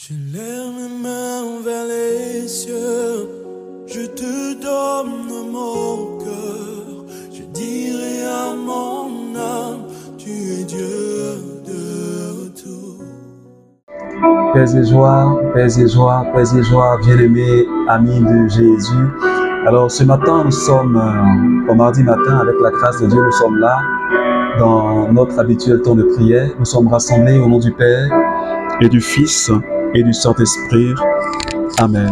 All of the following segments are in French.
Je lève mes mains vers les cieux, je te donne mon cœur, je dirai à mon âme, tu es Dieu de tout. Paix et joie, bien-aimés amis de Jésus. Alors ce matin, nous sommes au mardi matin, avec la grâce de Dieu, nous sommes là dans notre habituel temps de prière. Nous sommes rassemblés au nom du Père et du Fils et du Saint-Esprit. Amen.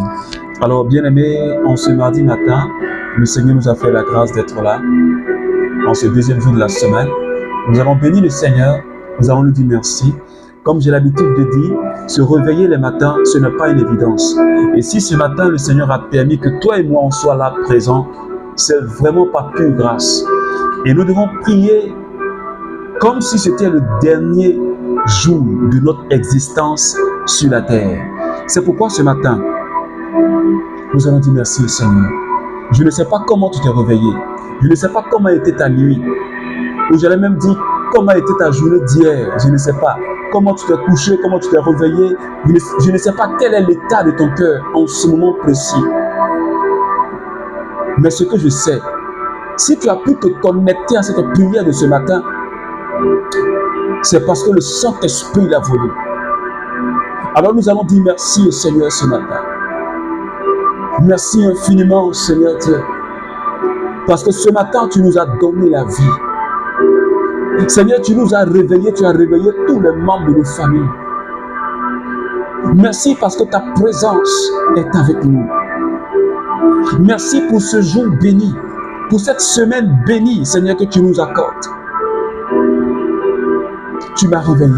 Alors bien-aimés, en ce mardi matin, le Seigneur nous a fait la grâce d'être là, en ce deuxième jour de la semaine. Nous allons bénir le Seigneur, nous allons lui dire merci. Comme j'ai l'habitude de dire, se réveiller les matins, ce n'est pas une évidence. Et si ce matin, le Seigneur a permis que toi et moi, on soit là présents, c'est vraiment par pure grâce. Et nous devons prier comme si c'était le dernier jour de notre existence sur la terre. C'est pourquoi ce matin, nous allons dire merci au Seigneur. Je ne sais pas comment tu t'es réveillé. Je ne sais pas comment était ta nuit. Ou j'allais même dire comment était ta journée d'hier. Je ne sais pas. Comment tu t'es couché, comment tu t'es réveillé. Je ne sais pas quel est l'état de ton cœur en ce moment précis. Mais ce que je sais, si tu as pu te connecter à cette prière de ce matin, c'est parce que le Saint-Esprit l'a voulu. Alors nous allons dire merci au Seigneur ce matin. Merci infiniment, Seigneur Dieu. Parce que ce matin, tu nous as donné la vie. Seigneur, tu nous as réveillés, tu as réveillé tous les membres de nos familles. Merci parce que ta présence est avec nous. Merci pour ce jour béni, pour cette semaine bénie, Seigneur, que tu nous accordes. Tu m'as réveillé.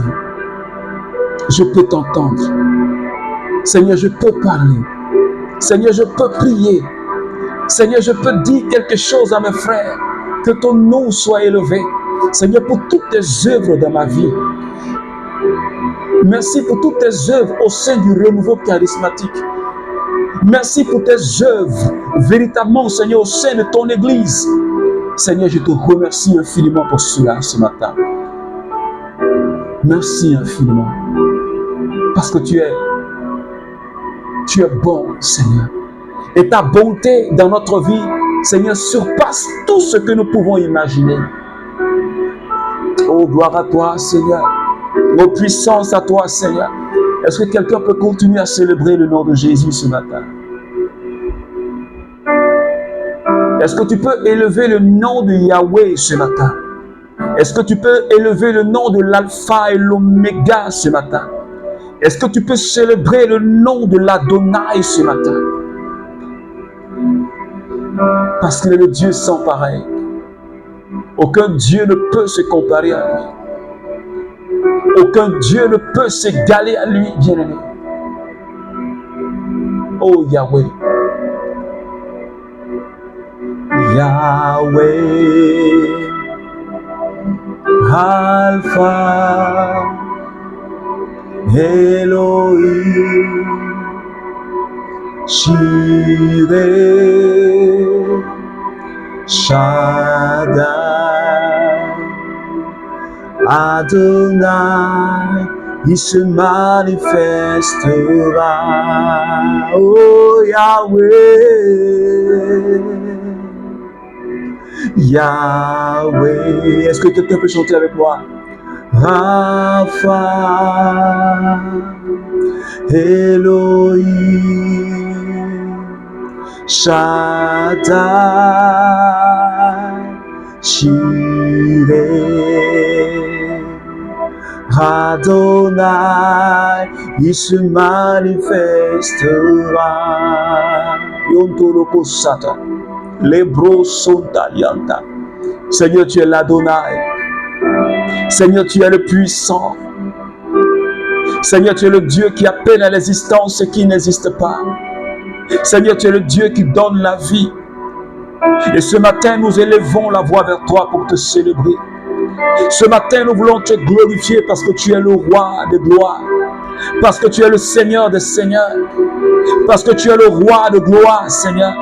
Je peux t'entendre. Seigneur, je peux parler. Seigneur, je peux prier. Seigneur, je peux dire quelque chose à mes frères. Que ton nom soit élevé. Seigneur, pour toutes tes œuvres dans ma vie. Merci pour toutes tes œuvres au sein du renouveau charismatique. Merci pour tes œuvres, véritablement, Seigneur, au sein de ton Église. Seigneur, je te remercie infiniment pour cela ce matin. Merci infiniment. Parce que tu es bon, Seigneur. Et ta bonté dans notre vie, Seigneur, surpasse tout ce que nous pouvons imaginer. Oh, gloire à toi, Seigneur. Oh, puissance à toi, Seigneur. Est-ce que quelqu'un peut continuer à célébrer le nom de Jésus ce matin? Est-ce que tu peux élever le nom de Yahweh ce matin? Est-ce que tu peux élever le nom de l'Alpha et l'Oméga ce matin? Est-ce que tu peux célébrer le nom de l'Adonai ce matin? Parce qu'il est le Dieu sans pareil. Aucun Dieu ne peut se comparer à lui. Aucun Dieu ne peut s'égaler à lui, bien-aimé. Oh Yahweh. Yahweh. Alpha. Elohim. Jireh. Shaddai. Adonai, il se manifestera. Oh Yahweh, Yahweh. Est-ce que quelqu'un peut chanter avec moi? Rapha, Elohim, Shaddai, Jireh. Adonai, il se manifestera. Yontoloko Sata, Lebro Sontalianta. Seigneur, tu es l'Adonai. Seigneur, tu es le puissant. Seigneur, tu es le Dieu qui appelle à l'existence ce qui n'existe pas. Seigneur, tu es le Dieu qui donne la vie. Et ce matin, nous élevons la voix vers toi pour te célébrer. Ce matin, nous voulons te glorifier parce que tu es le roi de gloire. Parce que tu es le Seigneur des seigneurs. Parce que tu es le roi de gloire, Seigneur.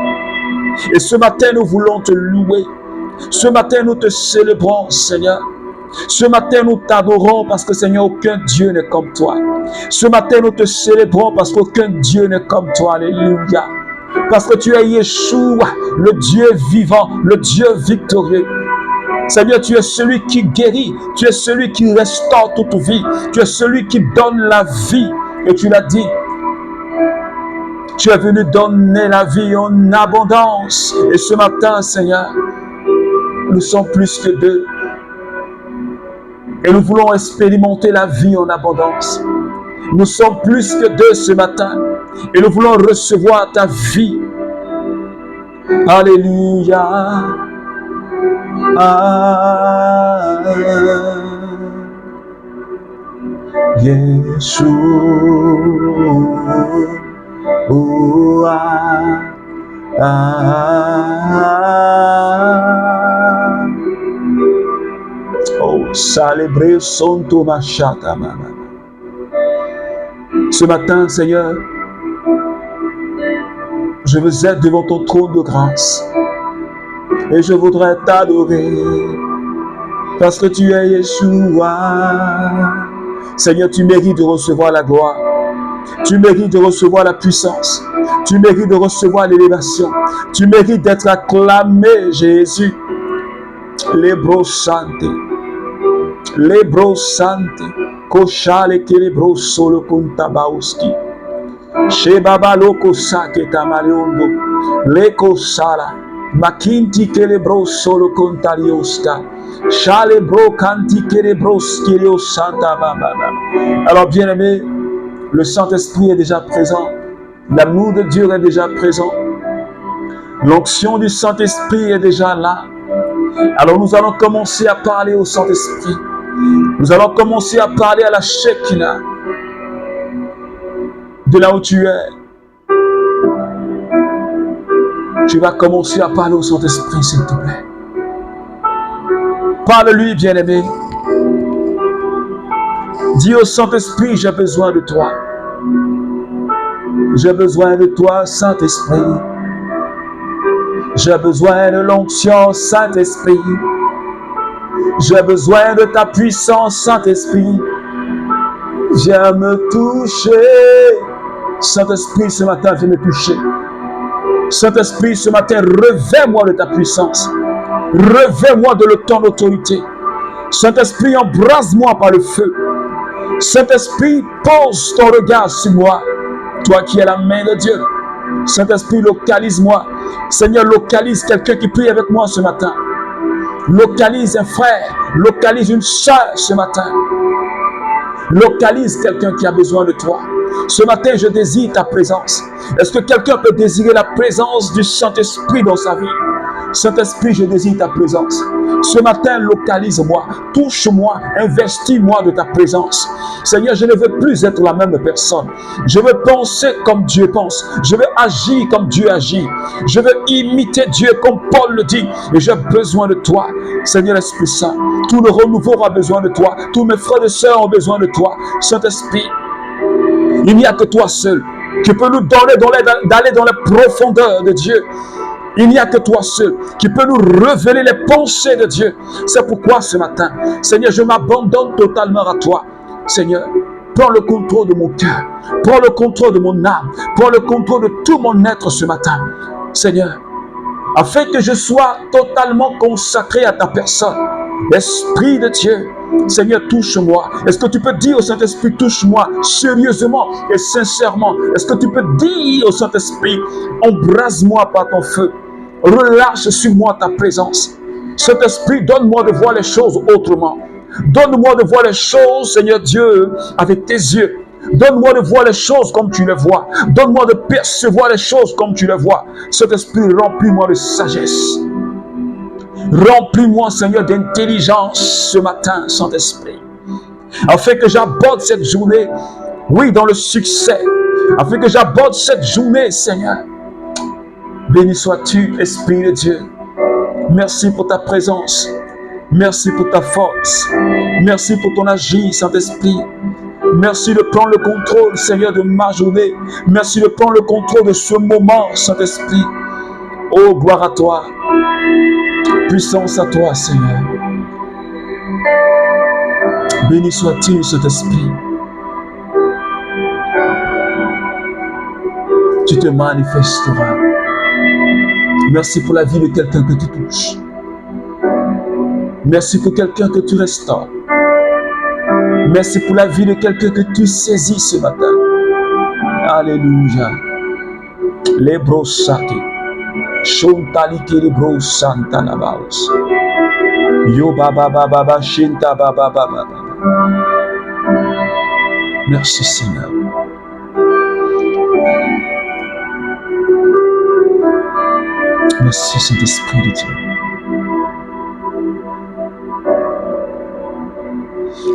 Et ce matin, nous voulons te louer. Ce matin, nous te célébrons, Seigneur. Ce matin, nous t'adorons parce que Seigneur, aucun Dieu n'est comme toi. Ce matin, nous te célébrons parce qu'aucun Dieu n'est comme toi. Alléluia. Parce que tu es Yeshua, le Dieu vivant, le Dieu victorieux. Seigneur, tu es celui qui guérit, tu es celui qui restaure toute vie, tu es celui qui donne la vie. Et tu l'as dit, tu es venu donner la vie en abondance. Et ce matin, Seigneur, nous sommes plus que deux. Et nous voulons expérimenter la vie en abondance. Nous sommes plus que deux ce matin. Et nous voulons recevoir ta vie. Alléluia. Yeshua. Oh, célébrer son Tomachata, maman. Ce matin, Seigneur, je veux être devant ton trône de grâce et je voudrais t'adorer parce que tu es Yeshua. Seigneur, tu mérites de recevoir la gloire, tu mérites de recevoir la puissance, tu mérites de recevoir l'élévation, tu mérites d'être acclamé, Jésus. Lebro Sante, Lebro Sante, Koshale Kelebro Solo Kuntabaoski. Shebaba loko sake tamariondo, leko sala, makinti kelebro solo contariosta, shale bro kanti kelebro skilio santa baba. Alors bien aimé, le Saint-Esprit est déjà présent, l'amour de Dieu est déjà présent, l'onction du Saint-Esprit est déjà là. Alors nous allons commencer à parler au Saint-Esprit, nous allons commencer à parler à la Shekinah. De là où tu es, tu vas commencer à parler au Saint-Esprit, s'il te plaît. Parle-lui, bien-aimé. Dis au Saint-Esprit, j'ai besoin de toi. J'ai besoin de toi, Saint-Esprit. J'ai besoin de l'onction, Saint-Esprit. J'ai besoin de ta puissance, Saint-Esprit. Viens me toucher. Saint-Esprit, ce matin, viens me toucher. Saint-Esprit, ce matin, revêt-moi de ta puissance. Revêt-moi de ton autorité. Saint-Esprit, embrase-moi par le feu. Saint-Esprit, pose ton regard sur moi. Toi qui es la main de Dieu. Saint-Esprit, localise-moi. Seigneur, localise quelqu'un qui prie avec moi ce matin. Localise un frère. Localise une soeur ce matin. Localise quelqu'un qui a besoin de toi. Ce matin, je désire ta présence. Est-ce que quelqu'un peut désirer la présence du Saint-Esprit dans sa vie? Saint-Esprit, je désire ta présence. Ce matin, localise-moi, touche-moi, investis-moi de ta présence. Seigneur, je ne veux plus être la même personne. Je veux penser comme Dieu pense. Je veux agir comme Dieu agit. Je veux imiter Dieu comme Paul le dit. Et j'ai besoin de toi. Seigneur Esprit Saint, tout le renouveau a besoin de toi. Tous mes frères et sœurs ont besoin de toi. Saint-Esprit, il n'y a que toi seul qui peux nous donner d'aller dans les profondeurs de Dieu. Il n'y a que toi seul qui peut nous révéler les pensées de Dieu. C'est pourquoi ce matin, Seigneur, je m'abandonne totalement à toi. Seigneur, prends le contrôle de mon cœur, prends le contrôle de mon âme, prends le contrôle de tout mon être ce matin. Seigneur, afin que je sois totalement consacré à ta personne. Esprit de Dieu, Seigneur, touche-moi. Est-ce que tu peux dire au Saint-Esprit, touche-moi sérieusement et sincèrement? Est-ce que tu peux dire au Saint-Esprit, embrase-moi par ton feu, relâche sur moi ta présence. Saint-Esprit, donne-moi de voir les choses autrement. Donne-moi de voir les choses, Seigneur Dieu, avec tes yeux. Donne-moi de voir les choses comme tu les vois. Donne-moi de percevoir les choses comme tu les vois. Saint-Esprit, remplis-moi de sagesse. Remplis-moi, Seigneur, d'intelligence ce matin, Saint-Esprit. Afin que j'aborde cette journée, oui, dans le succès. Afin que j'aborde cette journée, Seigneur. Béni sois-tu, Esprit de Dieu. Merci pour ta présence. Merci pour ta force. Merci pour ton agir, Saint-Esprit. Merci de prendre le contrôle, Seigneur, de ma journée. Merci de prendre le contrôle de ce moment, Saint-Esprit. Oh, gloire à toi. Puissance à toi, Seigneur. Béni sois-tu, Saint-Esprit. Tu te manifesteras. Merci pour la vie de quelqu'un que tu touches. Merci pour quelqu'un que tu restaures. Merci pour la vie de quelqu'un que tu saisis ce matin. Alléluia. Les brossaki. Shontalike les brossanta la baos. Yo baba baba baba shinta baba baba. Merci Seigneur. Merci Saint-Esprit de Dieu.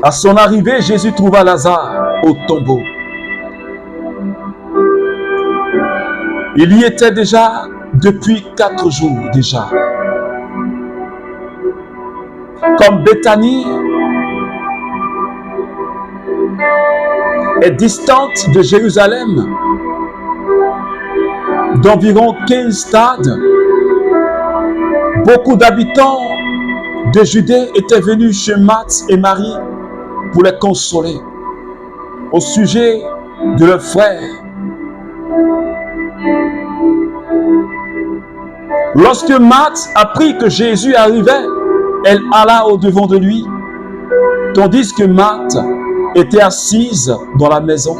À son arrivée, Jésus trouva Lazare au tombeau. Il y était déjà depuis 4 jours déjà. Comme Béthanie est distante de Jérusalem d'environ 15 stades, beaucoup d'habitants de Judée étaient venus chez Marthe et Marie pour les consoler au sujet de leur frère. Lorsque Marthe apprit que Jésus arrivait, elle alla au-devant de lui, tandis que Marthe était assise dans la maison.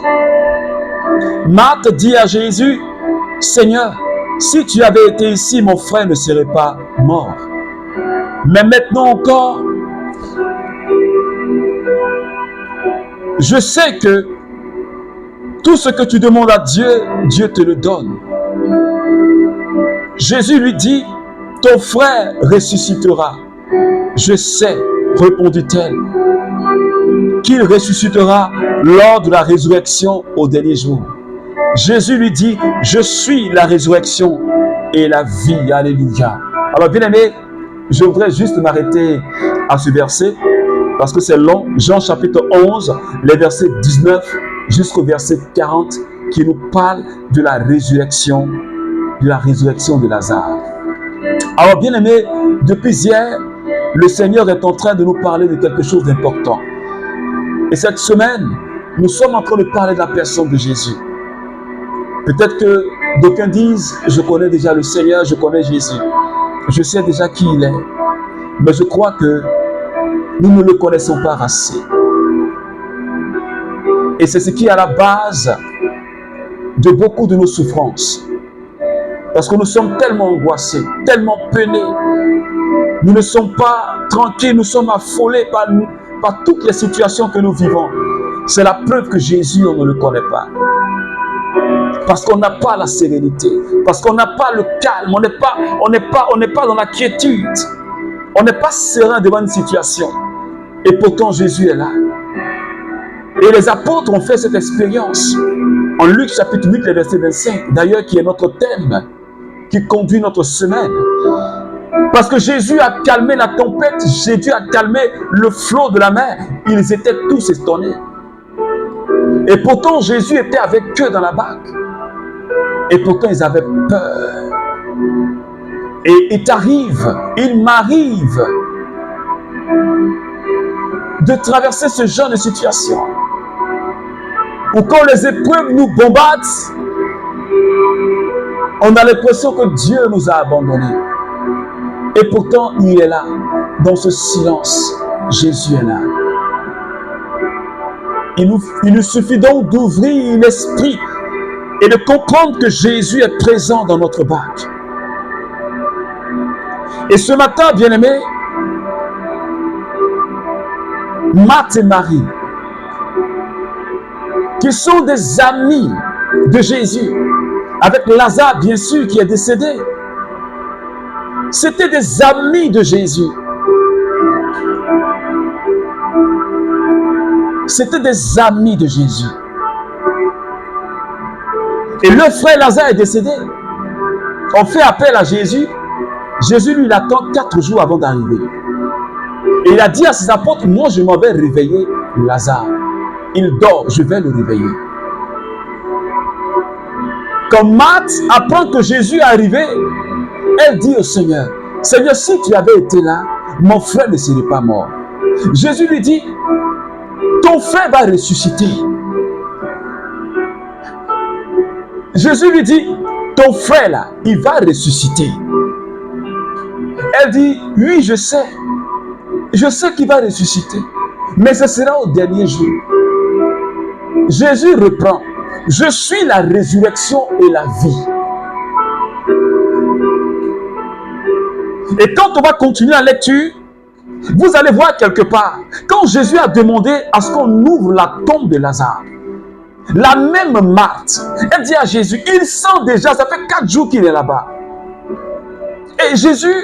Marthe dit à Jésus, « Seigneur, si tu avais été ici, mon frère ne serait pas mort. Mais maintenant encore, je sais que tout ce que tu demandes à Dieu, Dieu te le donne. » Jésus lui dit, « Ton frère ressuscitera. » « Je sais, répondit-elle, qu'il ressuscitera lors de la résurrection au dernier jour. » Jésus lui dit, « Je suis la résurrection et la vie. » Alléluia. Alors bien aimé, je voudrais juste m'arrêter à ce verset parce que c'est long. Jean chapitre 11, les versets 19 jusqu'au verset 40 qui nous parle de la résurrection de Lazare. Alors bien aimé, depuis hier, le Seigneur est en train de nous parler de quelque chose d'important. Et cette semaine, nous sommes en train de parler de la personne de Jésus. Peut-être que d'aucuns disent, je connais déjà le Seigneur, je connais Jésus. Je sais déjà qui il est. Mais je crois que nous ne le connaissons pas assez. Et c'est ce qui est à la base de beaucoup de nos souffrances. Parce que nous sommes tellement angoissés, tellement peinés. Nous ne sommes pas tranquilles, nous sommes affolés par toutes les situations que nous vivons. C'est la preuve que Jésus, on ne le connaît pas. Parce qu'on n'a pas la sérénité, parce qu'on n'a pas le calme, on n'est pas dans la quiétude. On n'est pas serein devant une situation. Et pourtant, Jésus est là. Et les apôtres ont fait cette expérience. En Luc chapitre 8, le verset 25, d'ailleurs qui est notre thème, qui conduit notre semaine. Parce que Jésus a calmé la tempête, Jésus a calmé le flot de la mer. Ils étaient tous étonnés. Et pourtant, Jésus était avec eux dans la barque. Et pourtant, ils avaient peur. Et il m'arrive de traverser ce genre de situation. Où quand les épreuves nous bombardent, on a l'impression que Dieu nous a abandonnés. Et pourtant, il est là. Dans ce silence, Jésus est là. Il nous suffit donc d'ouvrir l'esprit et de comprendre que Jésus est présent dans notre barque. Et ce matin, bien-aimés, Marthe et Marie, qui sont des amis de Jésus, avec Lazare, bien sûr, qui est décédé. C'était des amis de Jésus. C'était des amis de Jésus. Et le frère Lazare est décédé. On fait appel à Jésus. Jésus, lui, l'attend 4 jours avant d'arriver. Et il a dit à ses apôtres, moi, je m'en vais réveiller Lazare. Il dort, je vais le réveiller. Quand Marthe apprend que Jésus est arrivé, elle dit au Seigneur, Seigneur, si tu avais été là, mon frère ne serait pas mort. Jésus lui dit, ton frère va ressusciter. Jésus lui dit, ton frère là, il va ressusciter. Elle dit, oui, je sais qu'il va ressusciter, mais ce sera au dernier jour. Jésus reprend, je suis la résurrection et la vie. Et quand on va continuer la lecture, vous allez voir quelque part, quand Jésus a demandé à ce qu'on ouvre la tombe de Lazare, la même Marthe, elle dit à Jésus, il sent déjà, ça fait 4 jours qu'il est là-bas. Et Jésus,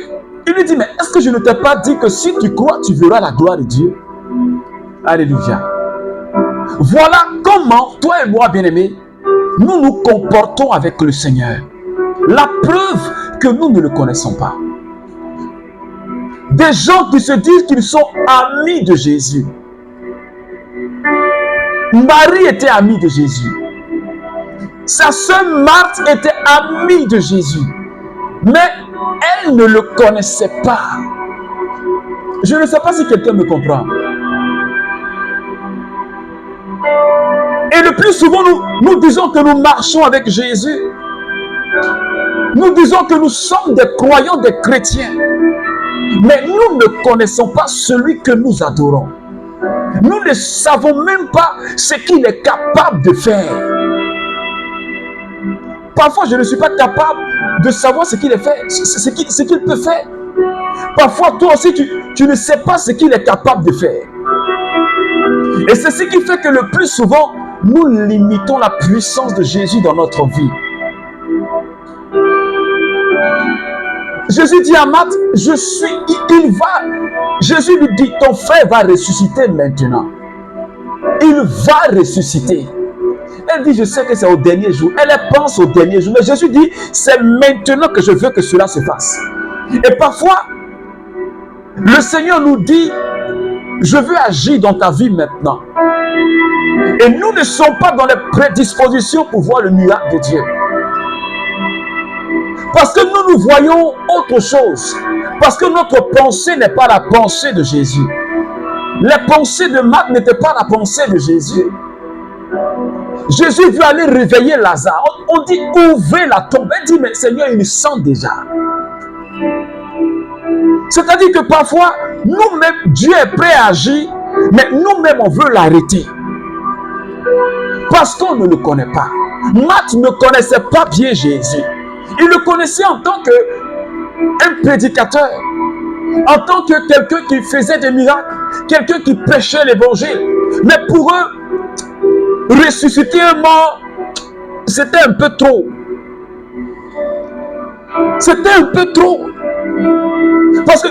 il lui dit, mais est-ce que je ne t'ai pas dit que si tu crois, tu verras la gloire de Dieu? Alléluia. Voilà comment, toi et moi, bien-aimés, nous nous comportons avec le Seigneur. La preuve que nous ne le connaissons pas. Des gens qui se disent qu'ils sont amis de Jésus. Marie était amie de Jésus. Sa sœur Marthe était amie de Jésus. Mais elle ne le connaissait pas. Je ne sais pas si quelqu'un me comprend. Et le plus souvent, nous disons que nous marchons avec Jésus. Nous disons que nous sommes des croyants, des chrétiens. Mais nous ne connaissons pas celui que nous adorons. Nous ne savons même pas ce qu'il est capable de faire. Parfois, je ne suis pas capable de savoir ce qu'il peut faire. Parfois, toi aussi, tu ne sais pas ce qu'il est capable de faire. Et c'est ce qui fait que le plus souvent, nous limitons la puissance de Jésus dans notre vie. Jésus dit à Marthe, Jésus lui dit, ton frère va ressusciter maintenant. Il va ressusciter. Elle dit, je sais que c'est au dernier jour. Elle pense au dernier jour. Mais Jésus dit, c'est maintenant que je veux que cela se fasse. Et parfois, le Seigneur nous dit, je veux agir dans ta vie maintenant. Et nous ne sommes pas dans les prédispositions pour voir le miracle de Dieu. Parce que nous voyons autre chose. Parce que notre pensée n'est pas la pensée de Jésus. Les pensées de Marthe n'étaient pas la pensée de Jésus. Jésus veut aller réveiller Lazare. On dit, ouvrez la tombe. Elle dit, mais Seigneur, il me sent déjà. C'est-à-dire que parfois, nous-mêmes, Dieu est prêt à agir, mais nous-mêmes, on veut l'arrêter. Parce qu'on ne le connaît pas. Marthe ne connaissait pas bien Jésus. Il le connaissait en tant qu'un prédicateur, en tant que quelqu'un qui faisait des miracles, quelqu'un qui prêchait l'évangile. Mais pour eux, ressusciter un mort, c'était un peu trop. C'était un peu trop. Parce que,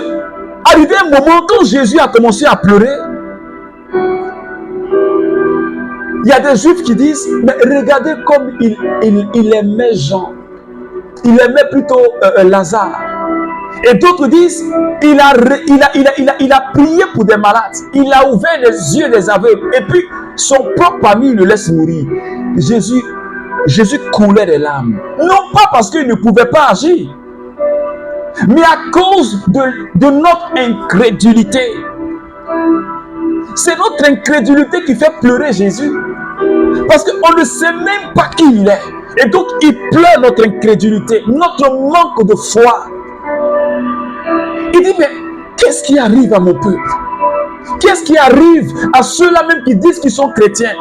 arrivé un moment, quand Jésus a commencé à pleurer, il y a des Juifs qui disent, mais regardez comme il aimait Jean. Il aimait plutôt Lazare. Et d'autres disent, il a prié pour des malades. Il a ouvert les yeux des aveugles. Et puis, son propre ami le laisse mourir. Jésus coulait des larmes. Non pas parce qu'il ne pouvait pas agir, mais à cause de notre incrédulité. C'est notre incrédulité qui fait pleurer Jésus. Parce qu'on ne sait même pas qui il est. Et donc, il pleure notre incrédulité, notre manque de foi. Il dit, mais qu'est-ce qui arrive à mon peuple? Qu'est-ce qui arrive à ceux-là même qui disent qu'ils sont chrétiens?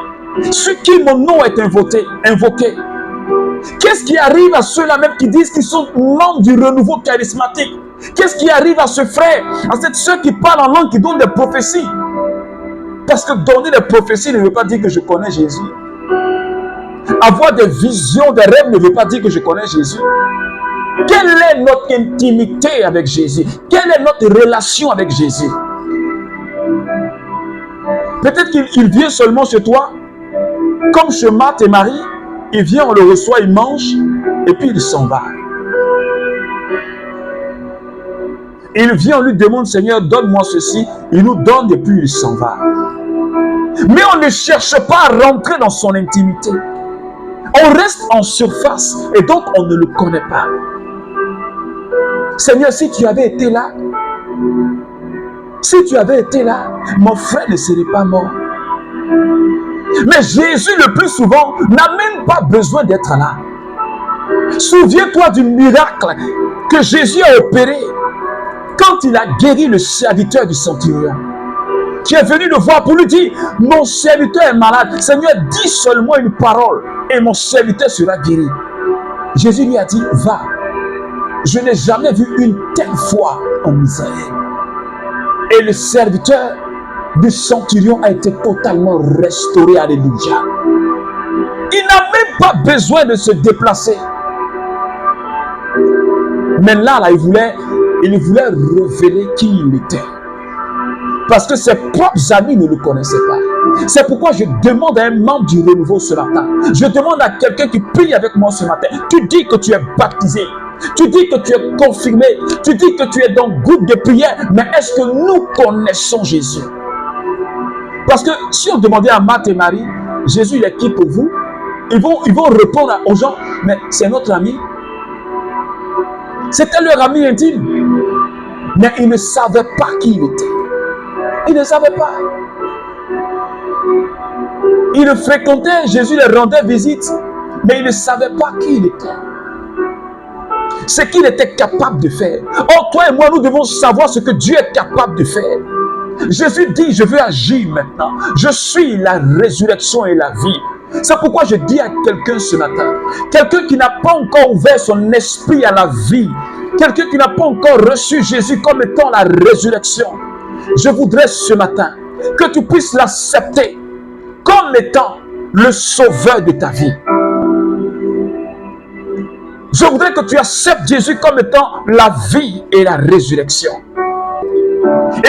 Ceux qui mon nom est invoqué. Qu'est-ce qui arrive à ceux-là même qui disent qu'ils sont membres du renouveau charismatique? Qu'est-ce qui arrive à ce frère, à cette soeur qui parle en langue, qui donne des prophéties? Parce que donner des prophéties ne veut pas dire que je connais Jésus. Avoir des visions, des rêves ne veut pas dire que je connais Jésus. Quelle est notre intimité avec Jésus? Quelle est notre relation avec Jésus? Peut-être qu'il vient seulement chez toi, comme chez Marthe et Marie. Il vient, on le reçoit, il mange, et puis il s'en va. Il vient, on lui demande, Seigneur, donne-moi ceci. Il nous donne, et puis il s'en va. Mais on ne cherche pas à rentrer dans son intimité. On reste en surface, et donc on ne le connaît pas. Seigneur, si tu avais été là, mon frère ne serait pas mort. Mais Jésus, le plus souvent, n'a même pas besoin d'être là. Souviens-toi du miracle que Jésus a opéré quand il a guéri le serviteur du centurion, qui est venu le voir pour lui dire, mon serviteur est malade. Seigneur, dis seulement une parole et mon serviteur sera guéri. Jésus lui a dit, va. Je n'ai jamais vu une telle foi en Israël. Et le serviteur du centurion a été totalement restauré. Alléluia. Il n'a même pas besoin de se déplacer. Mais là, il voulait révéler qui il était. Parce que ses propres amis ne le connaissaient pas. C'est pourquoi je demande à un membre du renouveau ce matin. Je demande à quelqu'un qui prie avec moi ce matin. Tu dis que tu es baptisé. Tu dis que tu es confirmé. Tu dis que tu es dans le groupe de prière. Mais est-ce que nous connaissons Jésus? Parce que si on demandait à Marthe et Marie, Jésus il est qui pour vous? Ils vont répondre aux gens, mais c'est notre ami. C'était leur ami intime. Mais ils ne savaient pas qui il était. Ils ne savaient pas. Ils le fréquentaient, Jésus les rendait visite, mais ils ne savaient pas qui il était. Ce qu'il était capable de faire. Or, toi et moi, nous devons savoir ce que Dieu est capable de faire. Jésus dit, je veux agir maintenant. Je suis la résurrection et la vie. C'est pourquoi je dis à quelqu'un ce matin, quelqu'un qui n'a pas encore ouvert son esprit à la vie, quelqu'un qui n'a pas encore reçu Jésus comme étant la résurrection, je voudrais ce matin que tu puisses l'accepter comme étant le sauveur de ta vie. Je voudrais que tu acceptes Jésus comme étant la vie et la résurrection.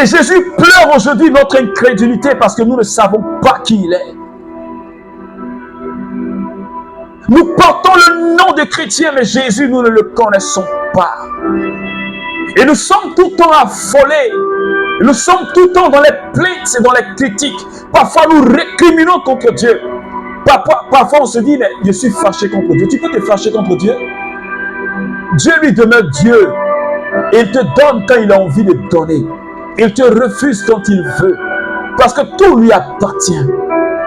Et Jésus pleure aujourd'hui notre incrédulité parce que nous ne savons pas qui il est. Nous portons le nom de chrétien, mais Jésus, nous ne le connaissons pas. Et nous sommes tout le temps affolés. Nous sommes tout le temps dans les plaintes et dans les critiques. Parfois, nous récriminons contre Dieu. Parfois, on se dit, mais je suis fâché contre Dieu. Tu peux te fâcher contre Dieu? Dieu lui demeure Dieu. Et il te donne quand il a envie de donner. Il te refuse quand il veut. Parce que tout lui appartient.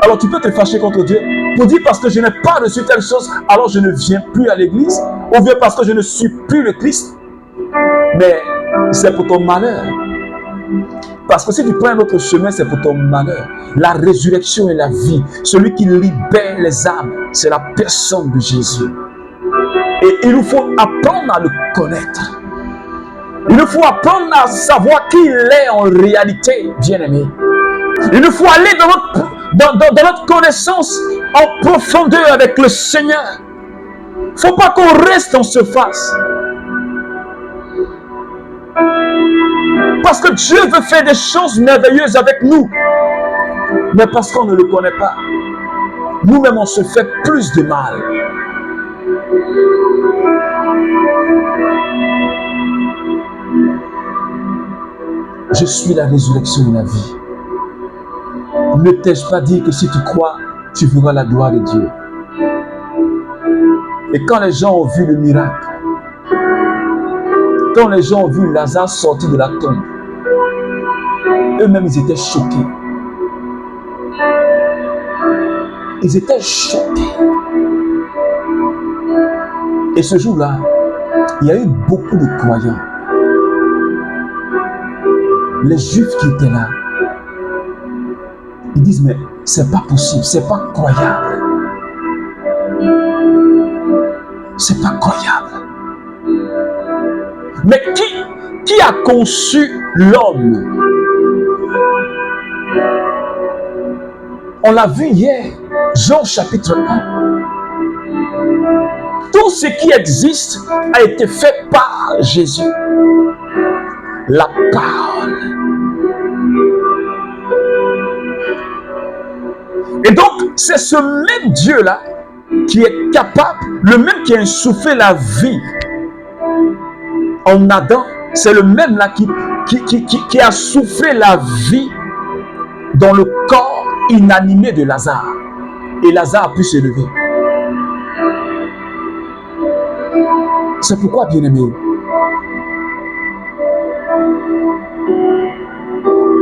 Alors tu peux te fâcher contre Dieu pour dire parce que je n'ai pas reçu telle chose, alors je ne viens plus à l'église, ou bien parce que je ne suis plus le Christ. Mais c'est pour ton malheur. Parce que si tu prends un autre chemin, c'est pour ton malheur. La résurrection et la vie, celui qui libère les âmes, c'est la personne de Jésus. Et il nous faut apprendre à le connaître. Il nous faut apprendre à savoir qui il est en réalité, bien-aimé. Il nous faut aller dans notre connaissance en profondeur avec le Seigneur. Il ne faut pas qu'on reste en surface. Parce que Dieu veut faire des choses merveilleuses avec nous. Mais parce qu'on ne le connaît pas, nous-mêmes on se fait plus de mal. Je suis la résurrection et la vie. Ne t'ai-je pas dit que si tu crois, tu verras la gloire de Dieu? Et quand les gens ont vu le miracle, quand les gens ont vu Lazare sortir de la tombe, eux-mêmes ils étaient choqués. Ils étaient choqués. Et ce jour-là, il y a eu beaucoup de croyants. Les Juifs qui étaient là, ils disent, mais c'est pas possible, c'est pas croyable. C'est pas croyable. Mais qui a conçu l'homme? On l'a vu hier, Jean chapitre 1. Tout ce qui existe a été fait par Jésus. La parole. Et donc, c'est ce même Dieu-là qui est capable, le même qui a insoufflé la vie en Adam, c'est le même là qui a soufflé la vie dans le corps inanimé de Lazare. Et Lazare a pu se lever. C'est pourquoi, bien-aimé,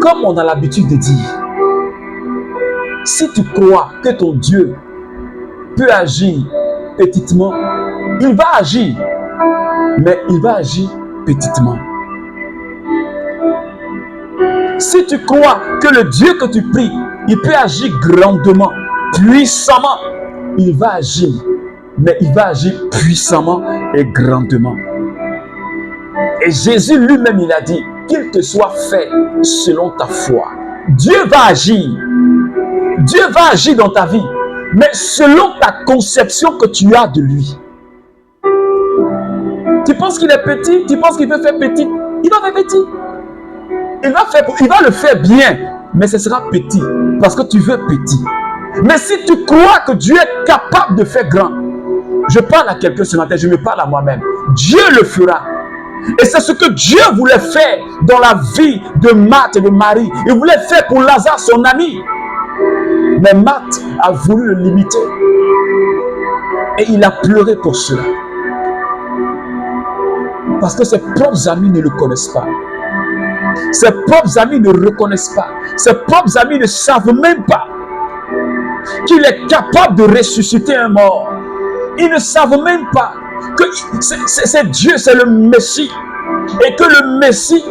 comme on a l'habitude de dire, Si tu crois que ton Dieu peut agir petitement, il va agir, mais il va agir petitement. Si tu crois que le Dieu que tu pries, il peut agir grandement, puissamment, il va agir, mais il va agir puissamment et grandement. Et Jésus lui-même, il a dit, qu'il te soit fait selon ta foi. Dieu va agir. Dieu va agir dans ta vie, mais selon ta conception que tu as de lui. Tu penses qu'il est petit, tu penses qu'il peut faire petit, il va faire petit. Il va le faire bien, mais ce sera petit, parce que tu veux petit. Mais si tu crois que Dieu est capable de faire grand, je parle à quelqu'un ce matin, je me parle à moi-même, Dieu le fera. Et c'est ce que Dieu voulait faire dans la vie de Marthe et de Marie. Il voulait faire pour Lazare, son ami. Mais Marthe a voulu le limiter. Et il a pleuré pour cela. Parce que ses propres amis ne le connaissent pas. Ses propres amis ne le reconnaissent pas. Ses propres amis ne savent même pas qu'il est capable de ressusciter un mort. Ils ne savent même pas que c'est Dieu, c'est le Messie. Et que le Messie,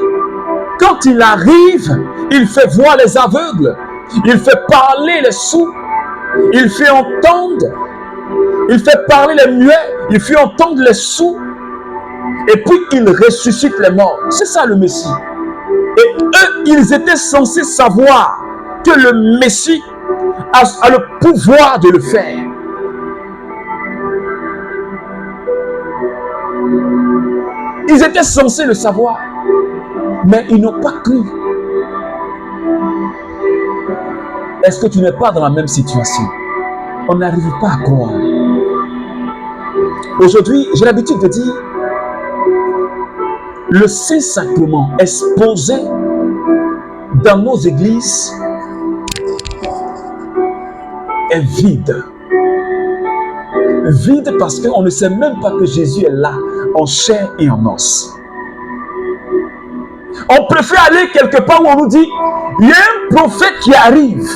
quand il arrive, il fait voir les aveugles. Il fait parler les sourds. Il fait entendre. Il fait parler les muets. Il fait entendre les sourds. Et puis il ressuscite les morts. C'est ça le Messie. Et eux, ils étaient censés savoir que le Messie a le pouvoir de le faire. Ils étaient censés le savoir, mais ils n'ont pas cru. Est-ce que tu n'es pas dans la même situation? On n'arrive pas à croire. Aujourd'hui, j'ai l'habitude de dire, le Saint-Sacrement exposé dans nos églises est vide. Vide parce qu'on ne sait même pas que Jésus est là, en chair et en os. On préfère aller quelque part où on nous dit, il y a un prophète qui arrive.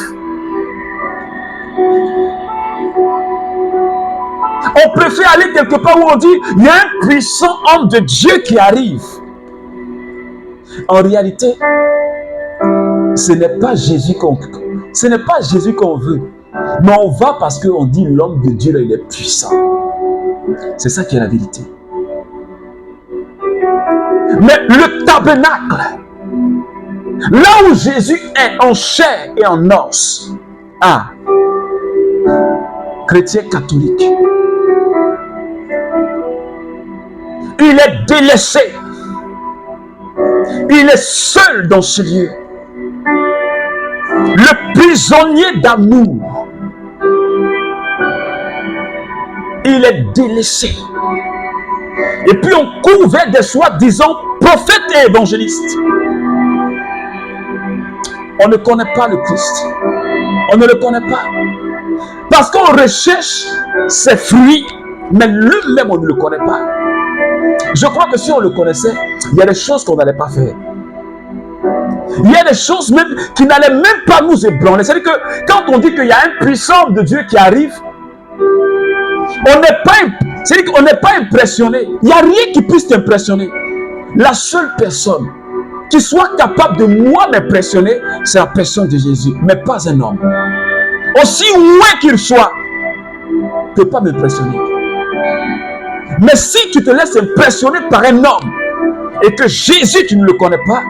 On préfère aller quelque part où on dit, il y a un puissant homme de Dieu qui arrive. En réalité, ce n'est pas Jésus qu'on veut. Mais on va parce qu'on dit l'homme de Dieu, là, il est puissant. C'est ça qui est la vérité. Mais le tabernacle, là où Jésus est en chair et en os, chrétien catholique, il est délaissé. Il est seul dans ce lieu. Le prisonnier d'amour. Il est délaissé. Et puis on court vers des soi-disant prophètes et évangélistes. On ne connaît pas le Christ. On ne le connaît pas. Parce qu'on recherche ses fruits, mais lui-même on ne le connaît pas. Je crois que si on le connaissait, il y a des choses qu'on n'allait pas faire. Il y a des choses même qui n'allaient même pas nous ébranler. C'est-à-dire que quand on dit qu'il y a un puissant de Dieu qui arrive, on n'est pas impressionné. Il n'y a rien qui puisse t'impressionner. La seule personne qui soit capable de moi m'impressionner, c'est la personne de Jésus, mais pas un homme. Aussi loin qu'il soit, ne peut pas m'impressionner. Mais si tu te laisses impressionner par un homme et que Jésus, tu ne le connais pas,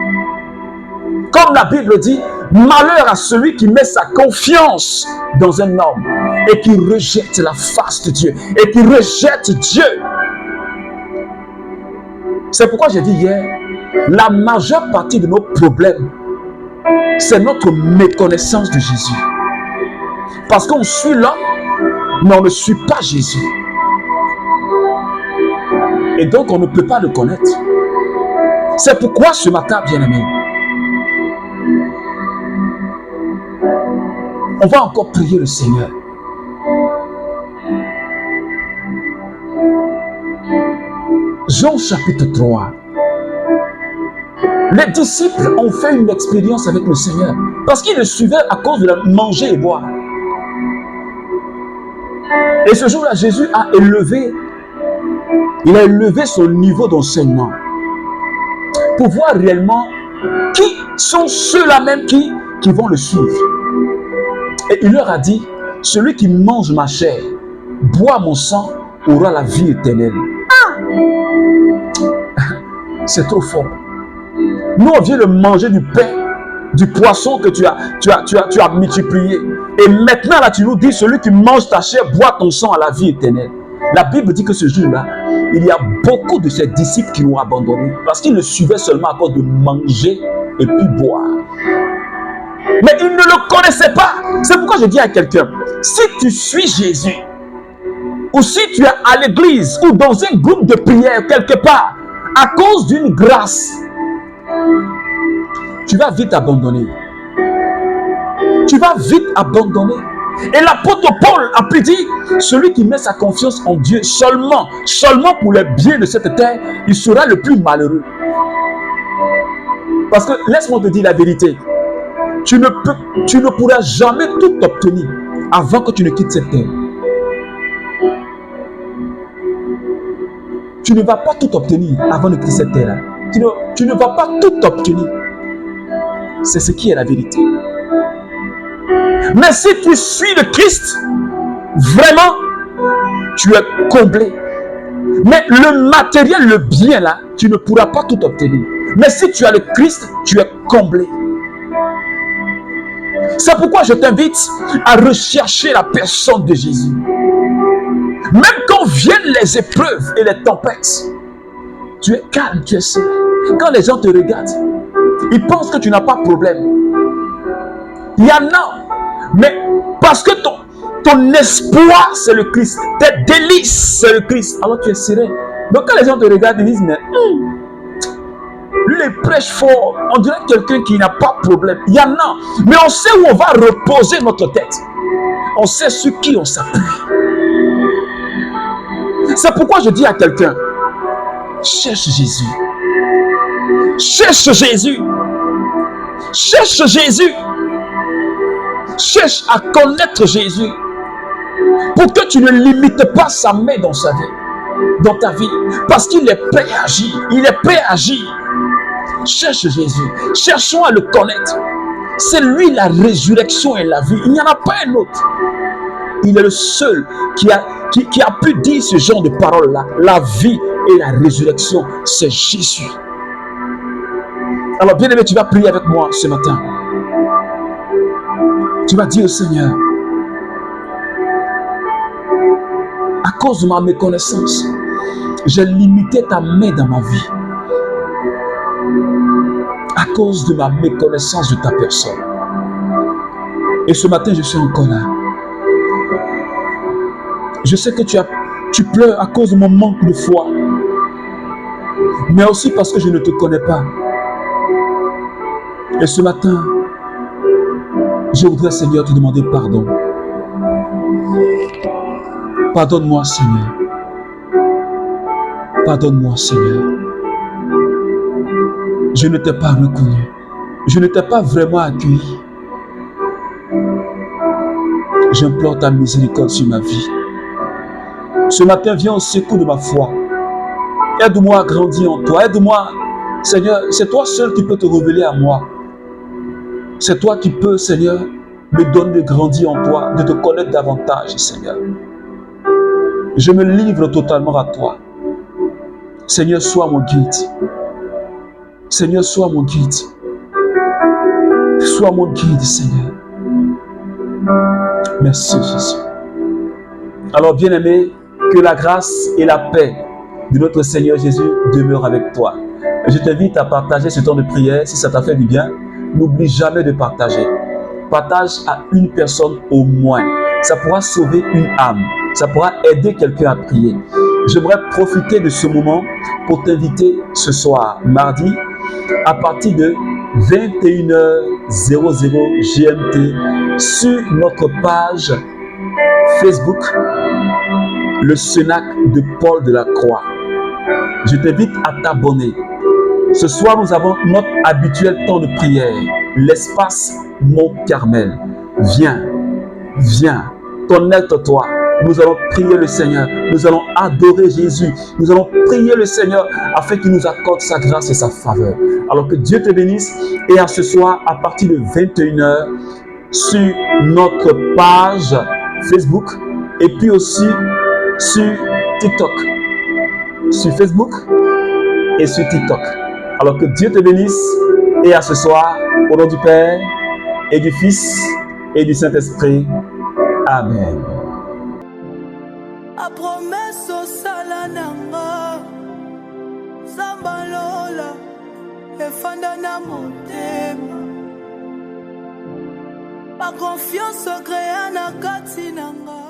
comme la Bible dit, malheur à celui qui met sa confiance dans un homme et qui rejette la face de Dieu et qui rejette Dieu. C'est pourquoi j'ai dit hier, la majeure partie de nos problèmes, c'est notre méconnaissance de Jésus. Parce qu'on suit l'homme, mais on ne suit pas Jésus. Et donc on ne peut pas le connaître. C'est pourquoi ce matin, bien-aimé, on va encore prier le Seigneur. Jean chapitre 3. Les disciples ont fait une expérience avec le Seigneur. Parce qu'ils le suivaient à cause de la manger et boire. Et ce jour-là, Jésus a élevé son niveau d'enseignement pour voir réellement qui sont ceux-là même qui vont le suivre. Et il leur a dit, celui qui mange ma chair, boit mon sang, aura la vie éternelle. C'est trop fort. Nous, on vient de manger du pain, du poisson que tu as multiplié. Et maintenant, là, tu nous dis, celui qui mange ta chair, boit ton sang à la vie éternelle. La Bible dit que ce jour-là, il y a beaucoup de ses disciples qui l'ont abandonné parce qu'ils le suivaient seulement à cause de manger et puis boire. Mais ils ne le connaissaient pas. C'est pourquoi je dis à quelqu'un, si tu suis Jésus, ou si tu es à l'église ou dans un groupe de prière quelque part, à cause d'une grâce, tu vas vite abandonner. Tu vas vite abandonner. Et l'apôtre Paul a pu dire, celui qui met sa confiance en Dieu seulement pour le bien de cette terre, il sera le plus malheureux. Parce que, laisse-moi te dire la vérité, tu ne pourras jamais tout obtenir avant que tu ne quittes cette terre. Tu ne vas pas tout obtenir avant de quitter cette terre-là. Tu ne vas pas tout obtenir. C'est ce qui est la vérité. Mais si tu suis le Christ, vraiment, tu es comblé. Mais le matériel, le bien là, tu ne pourras pas tout obtenir. Mais si tu as le Christ, tu es comblé. C'est pourquoi je t'invite à rechercher la personne de Jésus. Même quand viennent les épreuves et les tempêtes, tu es calme, tu es serein. Quand les gens te regardent, ils pensent que tu n'as pas de problème. Il y en a. Mais parce que ton espoir, c'est le Christ. Tes délices, c'est le Christ. Alors tu es serein. Donc quand les gens te regardent, ils disent, mais lui, il prêche fort. On dirait quelqu'un qui n'a pas de problème. Il y en a. Mais on sait où on va reposer notre tête. On sait sur qui on s'appuie. C'est pourquoi je dis à quelqu'un, cherche Jésus. Cherche Jésus. Cherche Jésus. Cherche à connaître Jésus pour que tu ne limites pas sa main dans ta vie, parce qu'il est prêt à agir. Il est prêt à agir. Cherche Jésus. Cherchons à le connaître. C'est lui la résurrection et la vie. Il n'y en a pas un autre. Il est le seul qui a pu dire ce genre de paroles-là. La vie et la résurrection, c'est Jésus. Alors, bien-aimé, tu vas prier avec moi ce matin. Tu vas dire au Seigneur, à cause de ma méconnaissance, j'ai limité ta main dans ma vie. À cause de ma méconnaissance de ta personne. Et ce matin, je suis encore là. Je sais que tu pleures à cause de mon manque de foi. Mais aussi parce que je ne te connais pas. Et ce matin, je voudrais, Seigneur, te demander pardon. Pardonne-moi, Seigneur. Pardonne-moi, Seigneur. Je ne t'ai pas reconnu. Je ne t'ai pas vraiment accueilli. J'implore ta miséricorde sur ma vie. Ce matin, viens au secours de ma foi. Aide-moi à grandir en toi. Aide-moi, Seigneur. C'est toi seul qui peux te révéler à moi. C'est toi qui peux, Seigneur, me donner de grandir en toi, de te connaître davantage, Seigneur. Je me livre totalement à toi. Seigneur, sois mon guide. Seigneur, sois mon guide. Sois mon guide, Seigneur. Merci, Jésus. Alors, bien-aimé, que la grâce et la paix de notre Seigneur Jésus demeurent avec toi. Je t'invite à partager ce temps de prière si ça t'a fait du bien. N'oublie jamais de partager. Partage à une personne au moins. Ça pourra sauver une âme. Ça pourra aider quelqu'un à prier. J'aimerais profiter de ce moment pour t'inviter ce soir, mardi, à partir de 21h00 GMT, sur notre page Facebook, le Cenac de Paul de la Croix. Je t'invite à t'abonner. Ce soir, nous avons notre habituel temps de prière, l'espace Mont Carmel. Viens, connecte-toi, Nous allons prier le Seigneur. Nous allons adorer Jésus. Nous allons prier le Seigneur afin qu'il nous accorde sa grâce et sa faveur. Alors que Dieu te bénisse. Et à ce soir, à partir de 21h, sur notre page Facebook et puis aussi sur TikTok. Sur Facebook et sur TikTok. Alors que Dieu te bénisse. Et à ce soir, au nom du Père et du Fils et du Saint-Esprit. Amen. A promesse au salananga Zambalola efanda na motema Ma confiance au créa na kati nanga